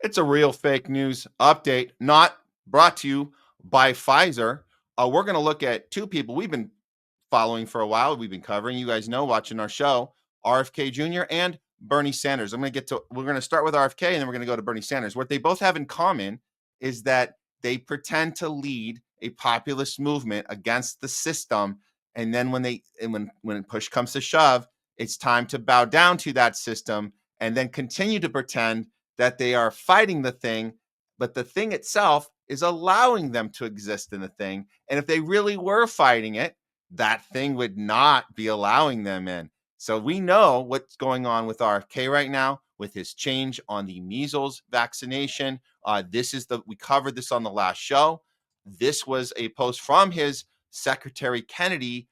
It's a real fake news update, not brought to you by Pfizer. We're going to look at two people we've been following for a while. We've been covering, you guys know, watching our show, RFK Jr. and Bernie Sanders. We're going to start with RFK and then we're going to go to Bernie Sanders. What they both have in common is that they pretend to lead a populist movement against the system. And then when push comes to shove, it's time to bow down to that system and then continue to pretend that they are fighting the thing, but the thing itself is allowing them to exist in the thing. And if they really were fighting it, that thing would not be allowing them in. So we know what's going on with RFK right now with his change on the measles vaccination. We covered this on the last show. This was a post from his Secretary Kennedy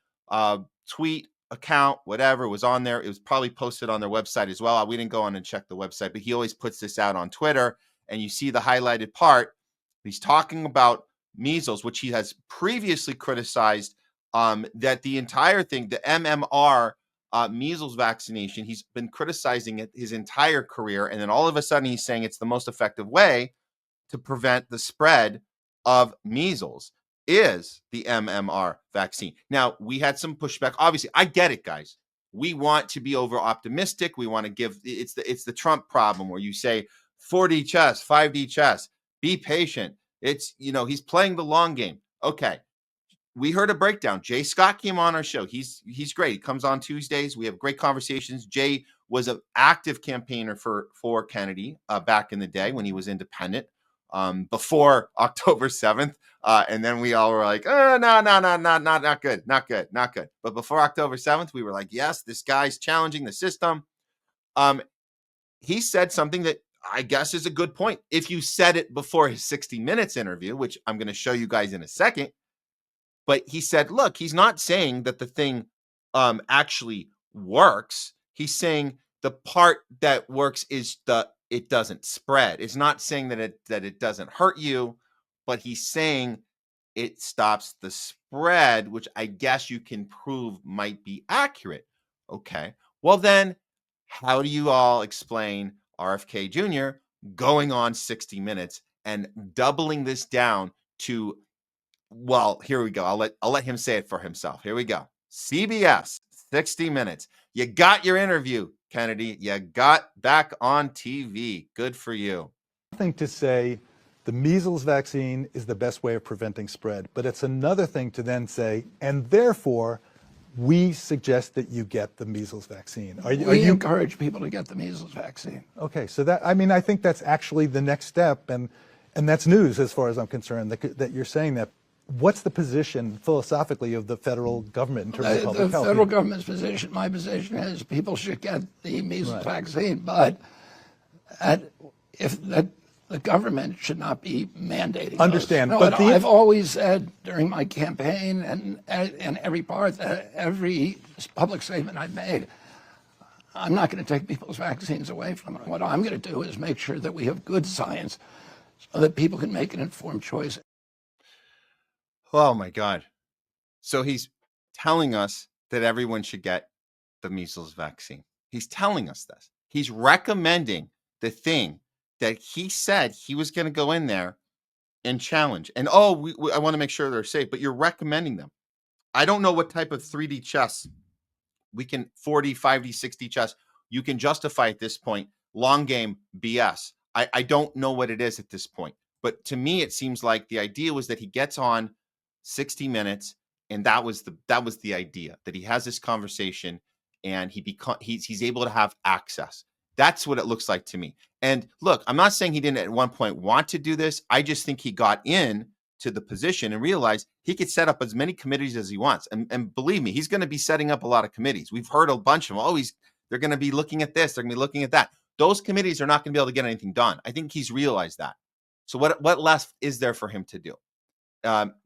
tweet account, whatever was on there. It was probably posted on their website as well. We didn't go on and check the website, but he always puts this out on Twitter. And you see the highlighted part. He's talking about measles, which he has previously criticized, that the entire thing, the MMR measles vaccination, he's been criticizing it his entire career. And then all of a sudden he's saying it's the most effective way to prevent the spread of measles is the MMR vaccine. Now, we had some pushback. Obviously, I get it, guys. We want to be over optimistic. We want to give, it's the Trump problem where you say 4D chess, 5D chess, be patient. It's, he's playing the long game. Okay. We heard a breakdown. Jay Scott came on our show. He's great. He comes on Tuesdays. We have great conversations. Jay was an active campaigner for Kennedy back in the day when he was independent. Before October 7th. And then we all were like, oh, no, not good. But before October 7th, we were like, yes, this guy's challenging the system. He said something that I guess is a good point. If you said it before his 60 Minutes interview, which I'm going to show you guys in a second, but he said, look, he's not saying that the thing actually works. He's saying the part that works is it doesn't spread. It's not saying that it doesn't hurt you, but he's saying it stops the spread, which I guess you can prove might be accurate. Okay. Well, then how do you all explain RFK Jr. going on 60 Minutes and doubling this down to, well, here we go. I'll let him say it for himself. Here we go. CBS, 60 Minutes. You got your interview, Kennedy. You got back on TV. Good for you. Thing to say the measles vaccine is the best way of preventing spread, but it's another thing to then say, and therefore, we suggest that you get the measles vaccine. We encourage people to get the measles vaccine. Okay, so I think that's actually the next step, and that's news as far as I'm concerned, that you're saying that. What's the position philosophically of the federal government in terms of public health? The federal government's position, my position is people should get the measles vaccine, but the government should not be mandating. Understand, no, but I've always said during my campaign and every public statement I've made, I'm not going to take people's vaccines away from them. What I'm going to do is make sure that we have good science so that people can make an informed choice. Oh my God. So he's telling us that everyone should get the measles vaccine. He's telling us this. He's recommending the thing that he said he was going to go in there and challenge. And I want to make sure they're safe, but you're recommending them. I don't know what type of 3D chess 4D, 5D, 6D chess you can justify at this point. Long game BS. I don't know what it is at this point. But to me, it seems like the idea was that he gets on 60 Minutes, and that was the idea, that he has this conversation and he's able to have access. That's what it looks like to me. And look, I'm not saying he didn't at one point want to do this. I just think he got in to the position and realized he could set up as many committees as he wants. And believe me, he's going to be setting up a lot of committees. We've heard a bunch of them. They're going to be looking at this. They're going to be looking at that. Those committees are not going to be able to get anything done. I think he's realized that. So what less is there for him to do?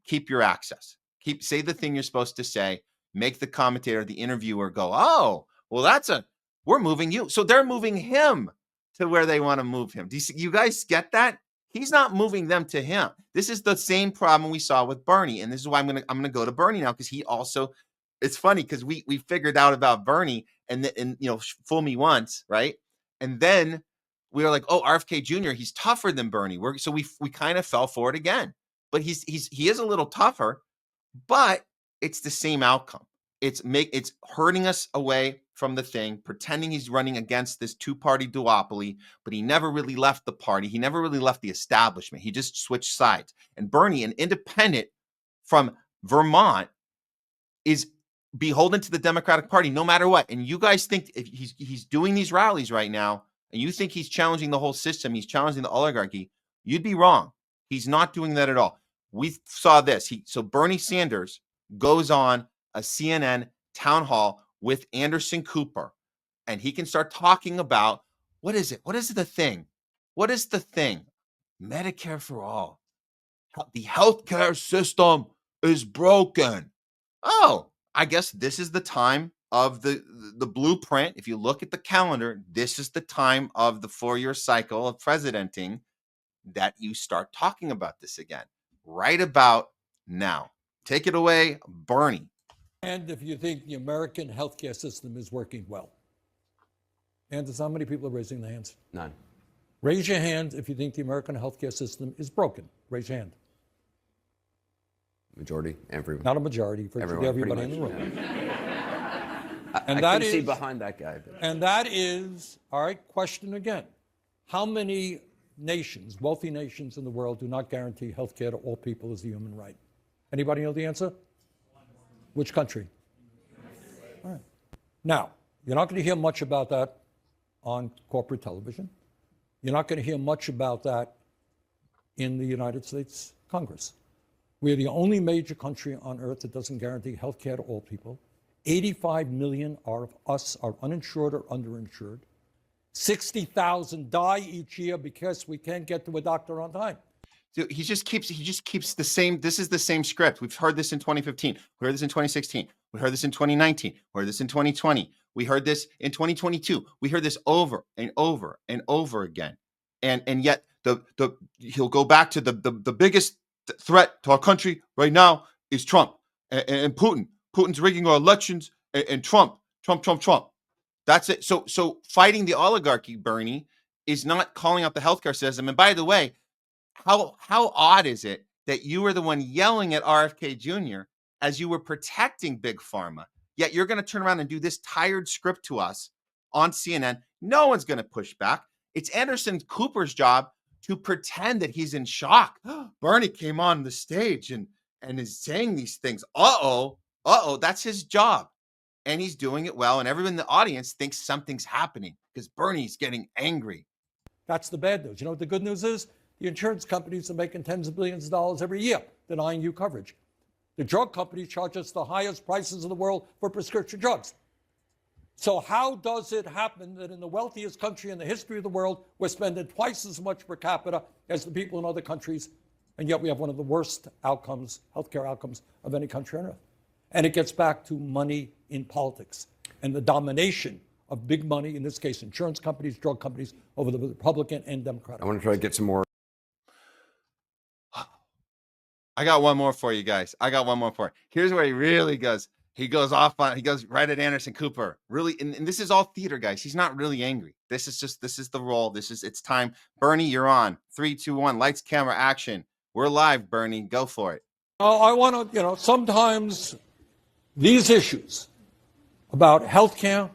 Keep your access. Say the thing you're supposed to say. Make the commentator, the interviewer go, oh, well, we're moving you. So they're moving him to where they want to move him. Do you guys get that? He's not moving them to him. This is the same problem we saw with Bernie, and this is why I'm gonna go to Bernie now, because he also. It's funny because we figured out about Bernie and fool me once, right? And then we were like, oh, RFK Jr. He's tougher than Bernie. So we kind of fell for it again. But he is a little tougher, but it's the same outcome. It's hurting us away from the thing, pretending he's running against this two-party duopoly, but he never really left the party. He never really left the establishment. He just switched sides. And Bernie, an independent from Vermont, is beholden to the Democratic Party no matter what. And you guys think if he's doing these rallies right now, and you think he's challenging the whole system, he's challenging the oligarchy, you'd be wrong. He's not doing that at all. We saw this. So Bernie Sanders goes on a CNN town hall with Anderson Cooper, and he can start talking about what is it? What is the thing? What is the thing? Medicare for all. The healthcare system is broken. Oh, I guess this is the time of the blueprint. If you look at the calendar, this is the time of the 4-year cycle of presidenting that you start talking about this again. Right about now. Take it away, Bernie. And if you think the American healthcare system is working well. Anders, how many people are raising their hands? None. Raise your hand if you think the American healthcare system is broken. Raise your hand. Majority, everyone. Not a majority, for everybody in the room. And I can see behind that guy. But. And that is, all right, question again. How many nations, wealthy nations in the world, do not guarantee health care to all people as a human right? Anybody know the answer? Which country? All right. Now, you're not going to hear much about that on corporate television. You're not going to hear much about that in the United States Congress. We're the only major country on earth that doesn't guarantee health care to all people. 85 million of us are uninsured or underinsured. 60,000 die each year because we can't get to a doctor on time. So he just keeps the same. This is the same script. We've heard this in 2015. We heard this in 2016. We heard this in 2019. We heard this in 2020. We heard this in 2022. We heard this over and over and over again. And yet he'll go back to the biggest threat to our country right now is Trump and Putin. Putin's rigging our elections and Trump. That's it. So fighting the oligarchy, Bernie, is not calling out the healthcare system. And by the way, how odd is it that you were the one yelling at RFK Jr. as you were protecting Big Pharma, yet you're going to turn around and do this tired script to us on CNN? No one's going to push back. It's Anderson Cooper's job to pretend that he's in shock. Bernie came on the stage and is saying these things. That's his job. And he's doing it well. And everyone in the audience thinks something's happening because Bernie's getting angry. That's the bad news. You know what the good news is? The insurance companies are making tens of billions of dollars every year denying you coverage. The drug companies charge us the highest prices in the world for prescription drugs. So how does it happen that in the wealthiest country in the history of the world, we're spending twice as much per capita as the people in other countries, and yet we have one of the worst outcomes, healthcare outcomes, of any country on earth? And it gets back to money in politics and the domination of big money, in this case, insurance companies, drug companies, over the Republican and Democratic. I want to try to get some more. I got one more for you guys. Here's where he really goes. He goes right at Anderson Cooper. Really, and this is all theater, guys. He's not really angry. This is the role. It's time. Bernie, you're on. 3, 2, 1. Lights, camera, action. We're live, Bernie. Go for it. I want to, sometimes these issues about healthcare,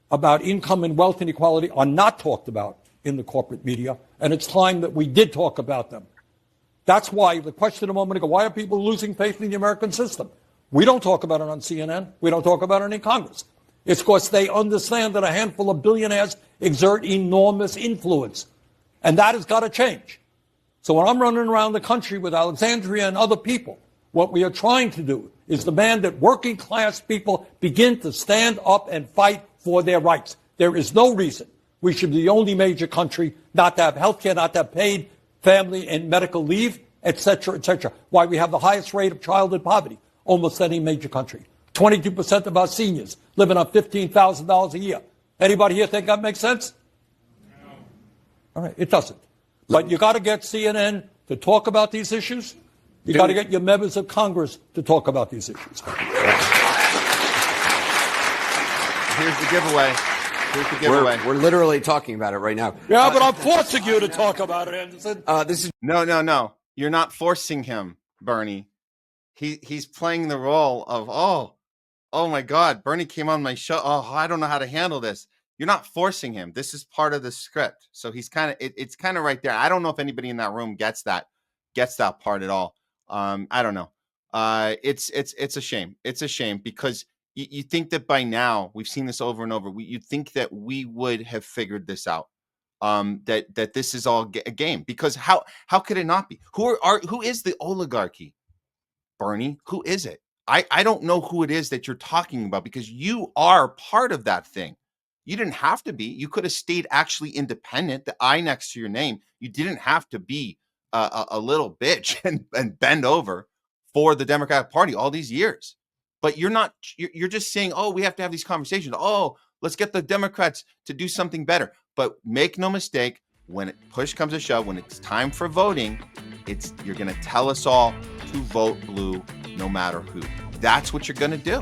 about income and wealth inequality are not talked about in the corporate media, and it's time that we did talk about them. That's why the question a moment ago, why are people losing faith in the American system? We don't talk about it on CNN. We don't talk about it in Congress. It's because they understand that a handful of billionaires exert enormous influence, and that has got to change. So when I'm running around the country with Alexandria and other people, what we are trying to do is demand that working class people begin to stand up and fight for their rights. There is no reason we should be the only major country not to have health care, not to have paid family and medical leave, et cetera, et cetera. Why we have the highest rate of childhood poverty, almost any major country. 22% of our seniors living on $15,000 a year. Anybody here think that makes sense? No. All right, it doesn't. But you got to get CNN to talk about these issues. You got to get your members of Congress to talk about these issues. Here's the giveaway. Here's the giveaway. We're literally talking about it right now. Yeah, but I'm forcing you to talk about it, Anderson. This is No. You're not forcing him, Bernie. He's playing the role of, oh my God, Bernie came on my show. Oh, I don't know how to handle this. You're not forcing him. This is part of the script. So he's kind of, it's kind of right there. I don't know if anybody in that room gets that part at all. I don't know. It's a shame. It's a shame because you think that by now, we've seen this over and over. You'd think that we would have figured this out. That this is all a game, because how could it not be? Who is the oligarchy? Bernie, who is it? I don't know who it is that you're talking about, because you are part of that thing. You didn't have to be. You could have stayed actually independent, the I next to your name. You didn't have to be a little bitch and bend over for the Democratic Party all these years. But you're not, you're just saying, oh, we have to have these conversations. Oh, let's get the Democrats to do something better. But make no mistake, when push comes to shove, when it's time for voting, you're going to tell us all to vote blue no matter who. That's what you're going to do.